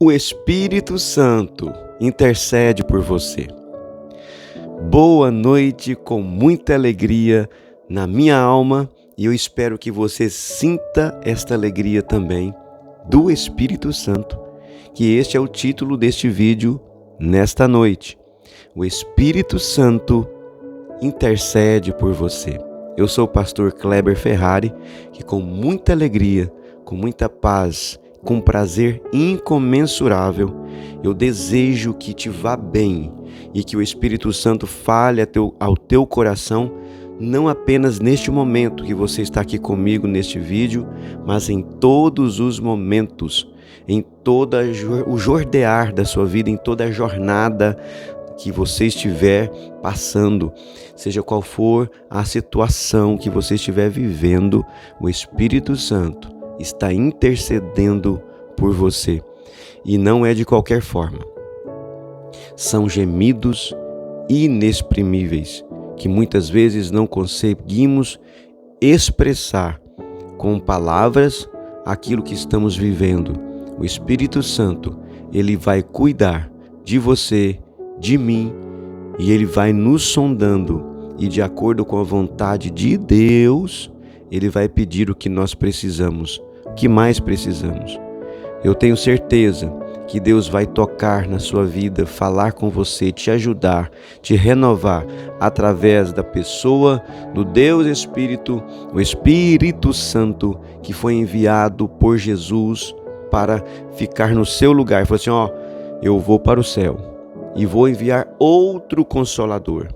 O Espírito Santo intercede por você. Boa noite, com muita alegria na minha alma, e eu espero que você sinta esta alegria também do Espírito Santo, que este é o título deste vídeo nesta noite. O Espírito Santo intercede por você. Eu sou o pastor Kleber Ferrari, que com muita alegria, com muita paz, com prazer incomensurável, eu desejo que te vá bem e que o Espírito Santo fale ao teu coração, não apenas neste momento que você está aqui comigo neste vídeo, mas em todos os momentos, em todo o jordear da sua vida, em toda a jornada que você estiver passando, seja qual for a situação que você estiver vivendo, o Espírito Santo está intercedendo por você. E não é de qualquer forma. São gemidos inexprimíveis que muitas vezes não conseguimos expressar com palavras aquilo que estamos vivendo. O Espírito Santo, ele vai cuidar de você, de mim, e ele vai nos sondando, e de acordo com a vontade de Deus, ele vai pedir o que nós precisamos, o que mais precisamos. Eu tenho certeza que Deus vai tocar na sua vida, falar com você, te ajudar, te renovar através da pessoa do Deus Espírito, o Espírito Santo, que foi enviado por Jesus para ficar no seu lugar. Ele falou assim, eu vou para o céu e vou enviar outro Consolador,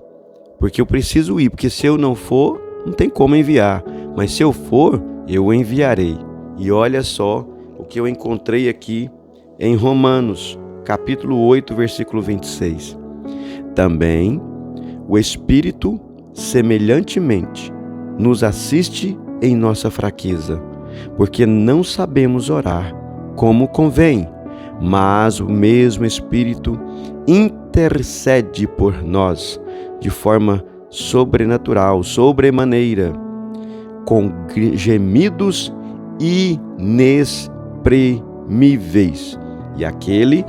porque eu preciso ir, porque se eu não for, não tem como enviar, mas se eu for, eu o enviarei. E olha só o que eu encontrei aqui em Romanos, capítulo 8, versículo 26. Também o Espírito, semelhantemente, nos assiste em nossa fraqueza, porque não sabemos orar como convém, mas o mesmo Espírito intercede por nós de forma sobrenatural, sobremaneira, com gemidos inexprimíveis. E aquele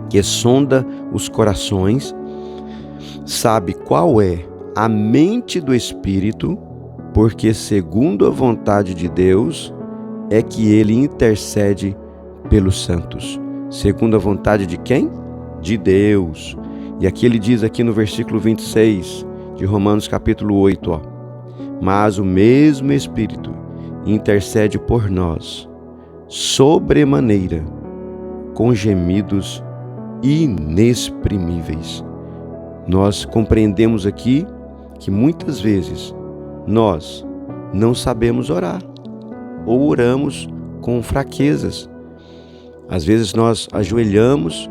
que sonda os corações sabe qual é a mente do Espírito, porque segundo a vontade de Deus é que ele intercede pelos santos. Segundo a vontade de quem? De Deus. E aqui ele diz aqui no versículo 26 de Romanos capítulo 8, mas o mesmo Espírito intercede por nós sobremaneira, com gemidos inexprimíveis. Nós compreendemos aqui que muitas vezes nós não sabemos orar, ou oramos com fraquezas. Às vezes nós ajoelhamos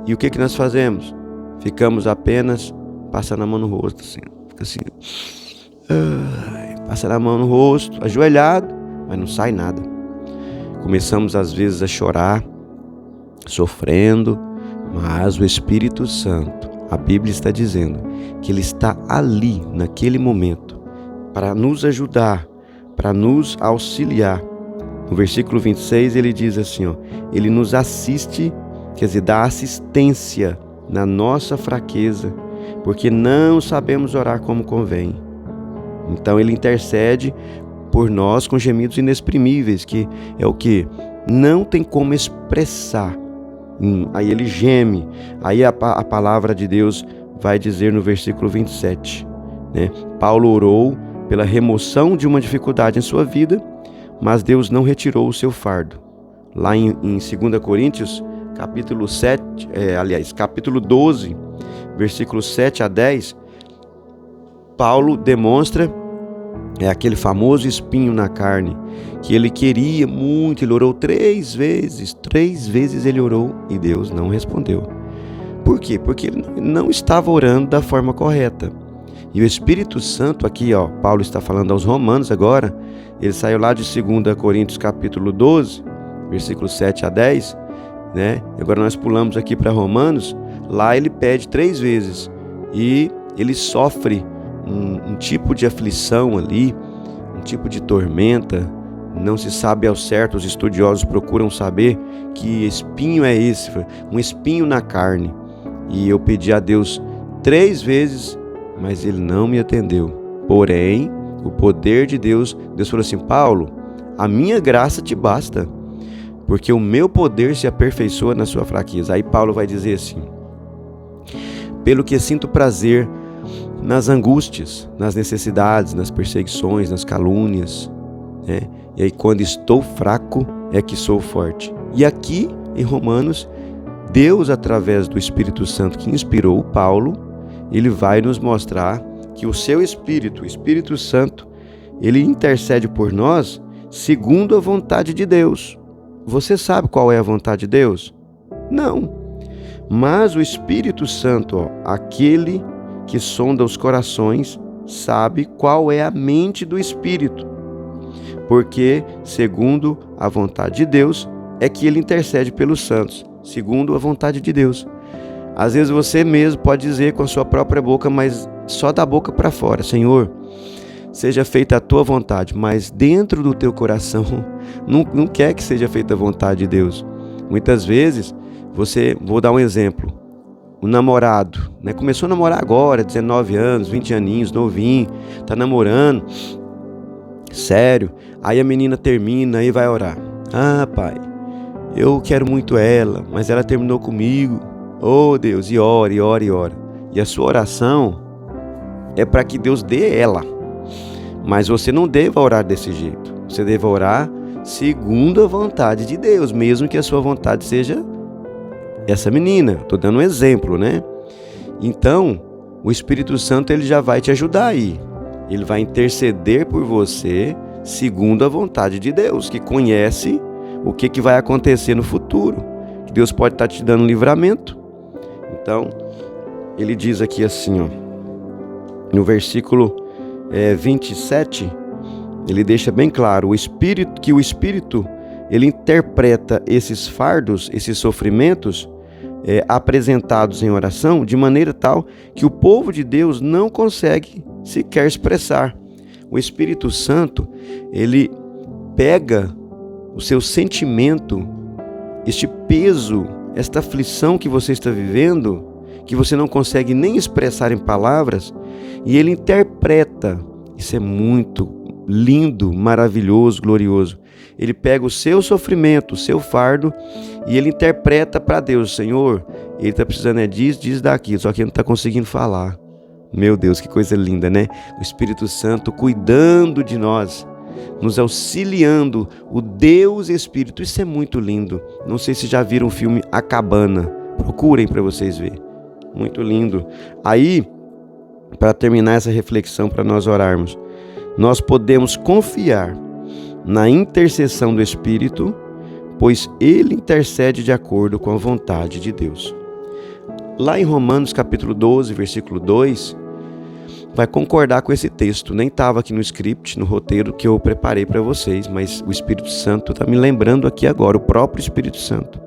e o que nós fazemos? Ficamos apenas passando a mão no rosto, assim, fica assim, passando a mão no rosto, ajoelhado, mas não sai nada. Começamos às vezes a chorar, sofrendo, mas o Espírito Santo, a Bíblia está dizendo que ele está ali, naquele momento, para nos ajudar, para nos auxiliar. No versículo 26 ele diz assim, ele nos assiste, quer dizer, dá assistência na nossa fraqueza, porque não sabemos orar como convém. Então ele intercede por nós com gemidos inexprimíveis, que é o que? Não tem como expressar. Aí ele geme. Aí a palavra de Deus vai dizer no versículo 27, né? Paulo orou pela remoção de uma dificuldade em sua vida, mas Deus não retirou o seu fardo. Lá em 2 Coríntios, capítulo 12, versículos 7 a 10, Paulo demonstra aquele famoso espinho na carne, que ele queria muito, ele orou 3 vezes ele orou e Deus não respondeu. Por quê? Porque ele não estava orando da forma correta. E o Espírito Santo aqui, Paulo está falando aos Romanos agora, ele saiu lá de 2 Coríntios capítulo 12, versículos 7 a 10, né? Agora nós pulamos aqui para Romanos, lá ele pede 3 vezes e ele sofre um tipo de aflição ali, um tipo de tormenta, Não se sabe ao certo, os estudiosos procuram saber que espinho é esse, um espinho na carne. E eu pedi a Deus 3 vezes, mas Ele não me atendeu. Porém, o poder de Deus falou assim: Paulo, a minha graça te basta, porque o meu poder se aperfeiçoa na sua fraqueza. Aí Paulo vai dizer assim: pelo que sinto prazer nas angústias, nas necessidades, nas perseguições, nas calúnias, né? E aí quando estou fraco é que sou forte. E aqui em Romanos, Deus, através do Espírito Santo que inspirou Paulo, ele vai nos mostrar que o seu Espírito, o Espírito Santo, ele intercede por nós segundo a vontade de Deus. Você sabe qual é a vontade de Deus? Não. Mas o Espírito Santo, aquele que sonda os corações, sabe qual é a mente do Espírito. Porque, segundo a vontade de Deus, é que ele intercede pelos santos, segundo a vontade de Deus. Às vezes você mesmo pode dizer com a sua própria boca, mas só da boca para fora: Senhor, seja feita a tua vontade, mas dentro do teu coração não quer que seja feita a vontade de Deus. Muitas vezes, vou dar um exemplo, o namorado, né? Começou a namorar agora, 19 anos, 20 aninhos, novinho, tá namorando, sério, aí a menina termina e vai orar: ah, pai, eu quero muito ela, mas ela terminou comigo. Oh Deus, e ora, e ora, e ora. E a sua oração é para que Deus dê ela. Mas você não deva orar desse jeito. Você deve orar segundo a vontade de Deus, mesmo que a sua vontade seja essa menina. Estou dando um exemplo, né? Então, o Espírito Santo ele já vai te ajudar aí. Ele vai interceder por você segundo a vontade de Deus, que conhece o que vai acontecer no futuro. Que Deus pode estar te dando livramento. Então, ele diz aqui assim, ó, no versículo 27, ele deixa bem claro o Espírito ele interpreta esses fardos, esses sofrimentos apresentados em oração de maneira tal que o povo de Deus não consegue sequer expressar. O Espírito Santo, ele pega o seu sentimento, este peso, esta aflição que você está vivendo, que você não consegue nem expressar em palavras, e ele interpreta. Isso é muito lindo, maravilhoso, glorioso. Ele pega o seu sofrimento, o seu fardo, e ele interpreta para Deus: Senhor, ele está precisando disso, daquilo, só que ele não está conseguindo falar. Meu Deus, que coisa linda, né? O Espírito Santo cuidando de nós, nos auxiliando, o Deus Espírito. Isso é muito lindo. Não sei se já viram o filme A Cabana. Procurem para vocês verem. Muito lindo. Aí, para terminar essa reflexão, para nós orarmos, nós podemos confiar na intercessão do Espírito, pois ele intercede de acordo com a vontade de Deus. Lá em Romanos capítulo 12, versículo 2, vai concordar com esse texto. Nem estava aqui no script, no roteiro que eu preparei para vocês, mas o Espírito Santo está me lembrando aqui agora, o próprio Espírito Santo.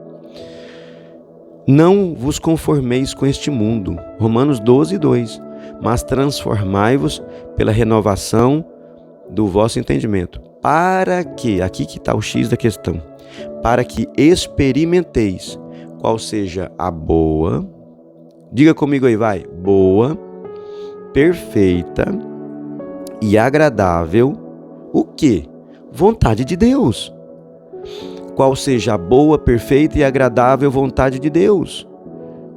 Não vos conformeis com este mundo, Romanos 12, 2, mas transformai-vos pela renovação do vosso entendimento, para que, aqui que está o X da questão, para que experimenteis qual seja a boa, diga comigo aí, vai, boa, perfeita e agradável, o quê? Vontade de Deus. Qual seja a boa, perfeita e agradável vontade de Deus.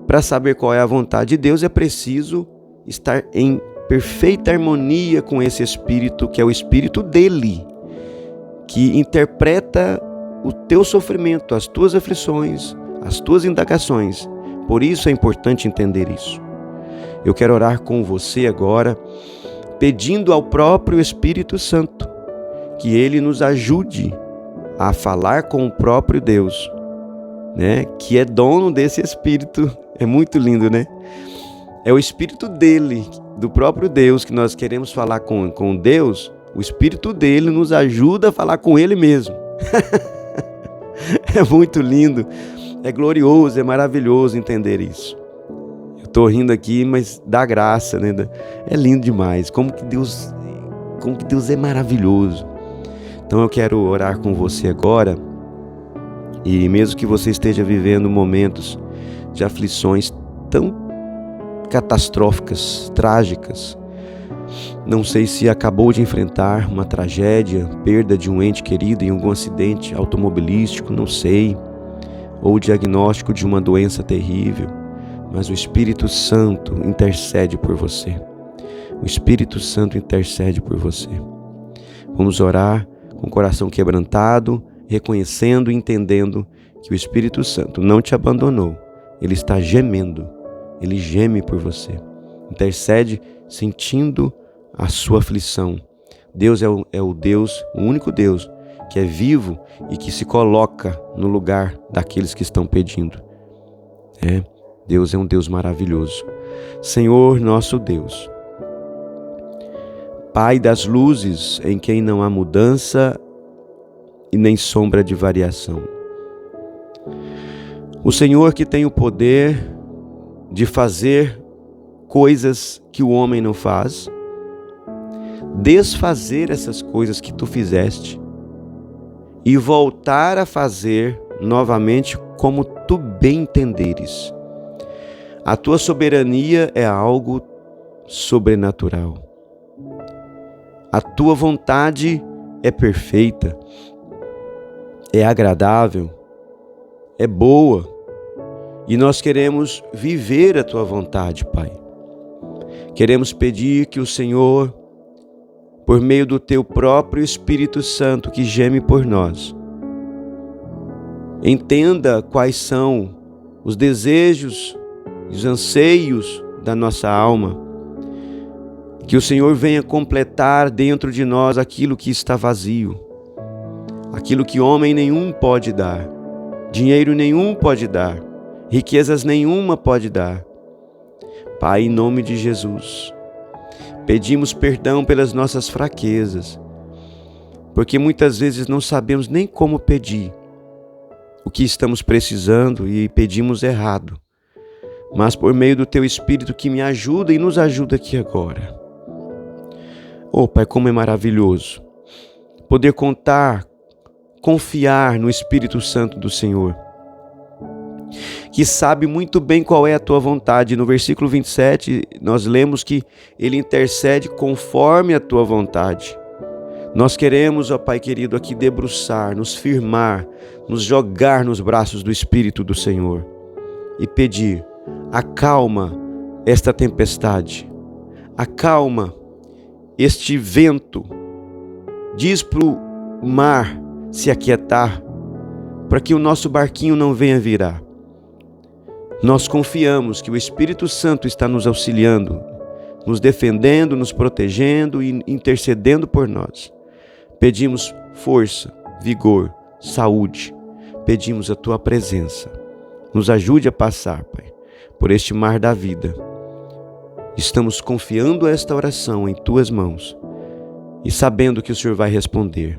Para saber qual é a vontade de Deus, é preciso estar em perfeita harmonia com esse Espírito, que é o Espírito dele, que interpreta o teu sofrimento, as tuas aflições, as tuas indagações. Por isso é importante entender isso. Eu quero orar com você agora, pedindo ao próprio Espírito Santo que ele nos ajude a falar com o próprio Deus, né? Que é dono desse Espírito. É muito lindo, né? É o Espírito dele, do próprio Deus, que nós queremos falar com Deus. O Espírito dele nos ajuda a falar com ele mesmo. É muito lindo, é glorioso, é maravilhoso entender isso. Eu estou rindo aqui, mas dá graça, né? É lindo demais. Como que Deus é maravilhoso. Então eu quero orar com você agora, e mesmo que você esteja vivendo momentos de aflições tão catastróficas, trágicas, não sei se acabou de enfrentar uma tragédia, perda de um ente querido em algum acidente automobilístico, não sei, ou diagnóstico de uma doença terrível, mas o Espírito Santo intercede por você. O Espírito Santo intercede por você. Vamos orar com o coração quebrantado, reconhecendo e entendendo que o Espírito Santo não te abandonou. Ele está gemendo, ele geme por você. Intercede sentindo a sua aflição. Deus é o Deus, o único Deus, que é vivo e que se coloca no lugar daqueles que estão pedindo. Deus é um Deus maravilhoso. Senhor nosso Deus, Pai das luzes, em quem não há mudança e nem sombra de variação. O Senhor que tem o poder de fazer coisas que o homem não faz, desfazer essas coisas que tu fizeste e voltar a fazer novamente como tu bem entenderes. A tua soberania é algo sobrenatural. A tua vontade é perfeita, é agradável, é boa, e nós queremos viver a tua vontade, Pai. Queremos pedir que o Senhor, por meio do teu próprio Espírito Santo que geme por nós, entenda quais são os desejos, os anseios da nossa alma. Que o Senhor venha completar dentro de nós aquilo que está vazio, aquilo que homem nenhum pode dar, dinheiro nenhum pode dar, riquezas nenhuma pode dar. Pai, em nome de Jesus, pedimos perdão pelas nossas fraquezas, porque muitas vezes não sabemos nem como pedir o que estamos precisando e pedimos errado. Mas por meio do teu Espírito que me ajuda e nos ajuda aqui agora. Oh, Pai, como é maravilhoso poder confiar no Espírito Santo do Senhor, que sabe muito bem qual é a tua vontade. No versículo 27, nós lemos que ele intercede conforme a tua vontade. Nós queremos, ó Pai querido, aqui debruçar, nos firmar, nos jogar nos braços do Espírito do Senhor e pedir: acalma esta tempestade, acalma este vento, diz para o mar se aquietar, para que o nosso barquinho não venha virar. Nós confiamos que o Espírito Santo está nos auxiliando, nos defendendo, nos protegendo e intercedendo por nós. Pedimos força, vigor, saúde, pedimos a tua presença. Nos ajude a passar, Pai, por este mar da vida. Estamos confiando esta oração em tuas mãos e sabendo que o Senhor vai responder,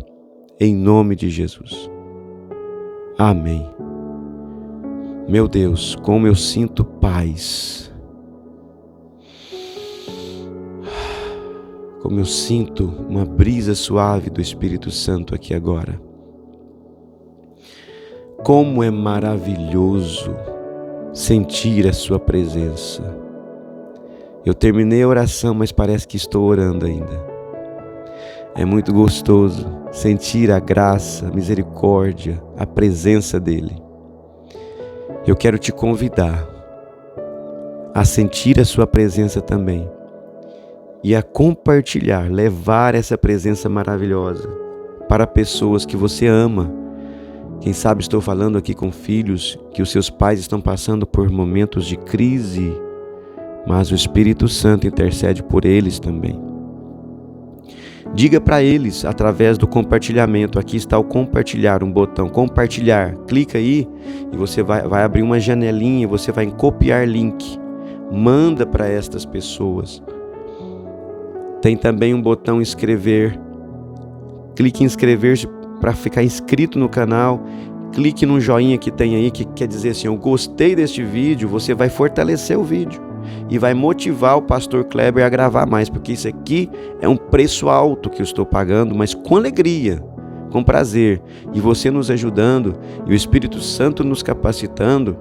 em nome de Jesus. Amém. Meu Deus, como eu sinto paz. Como eu sinto uma brisa suave do Espírito Santo aqui agora. Como é maravilhoso sentir a sua presença. Eu terminei a oração, mas parece que estou orando ainda. É muito gostoso sentir a graça, a misericórdia, a presença dele. Eu quero te convidar a sentir a sua presença também e a compartilhar, levar essa presença maravilhosa para pessoas que você ama. Quem sabe estou falando aqui com filhos que os seus pais estão passando por momentos de crise, mas o Espírito Santo intercede por eles também. Diga para eles através do compartilhamento. Aqui está o compartilhar, um botão, compartilhar. Clica aí e você vai abrir uma janelinha, você vai em copiar link. Manda para estas pessoas. Tem também um botão inscrever. Clique em inscrever-se para ficar inscrito no canal. Clique no joinha que tem aí, que quer dizer assim: eu gostei deste vídeo. Você vai fortalecer o vídeo e vai motivar o pastor Kleber a gravar mais, porque isso aqui é um preço alto que eu estou pagando, mas com alegria, com prazer. E você nos ajudando e o Espírito Santo nos capacitando,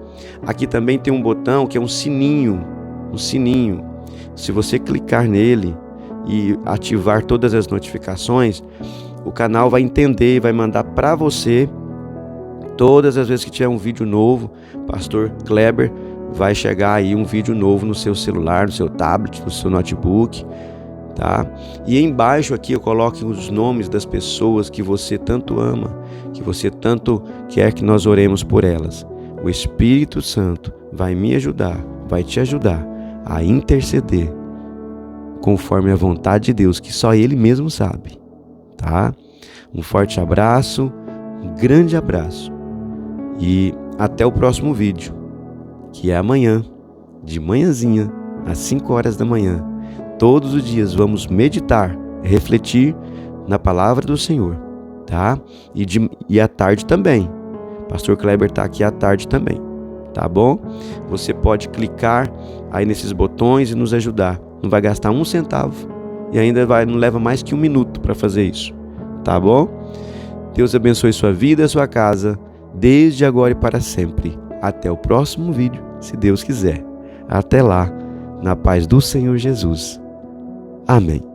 aqui também tem um botão que é um sininho. Se você clicar nele e ativar todas as notificações, o canal vai entender e vai mandar para você todas as vezes que tiver um vídeo novo. Pastor Kleber, vai chegar aí um vídeo novo no seu celular, no seu tablet, no seu notebook, tá? E embaixo aqui eu coloco os nomes das pessoas que você tanto ama, que você tanto quer que nós oremos por elas. O Espírito Santo vai me ajudar, vai te ajudar a interceder conforme a vontade de Deus, que só Ele mesmo sabe, tá? Um forte abraço, um grande abraço e até o próximo vídeo, que é amanhã, de manhãzinha, às 5 horas da manhã. Todos os dias vamos meditar, refletir na palavra do Senhor, tá? E à tarde também. Pastor Kleber está aqui à tarde também, tá bom? Você pode clicar aí nesses botões e nos ajudar. Não vai gastar 1 centavo e ainda não leva mais que 1 minuto para fazer isso, tá bom? Deus abençoe sua vida e sua casa, desde agora e para sempre. Até o próximo vídeo, se Deus quiser. Até lá, na paz do Senhor Jesus. Amém.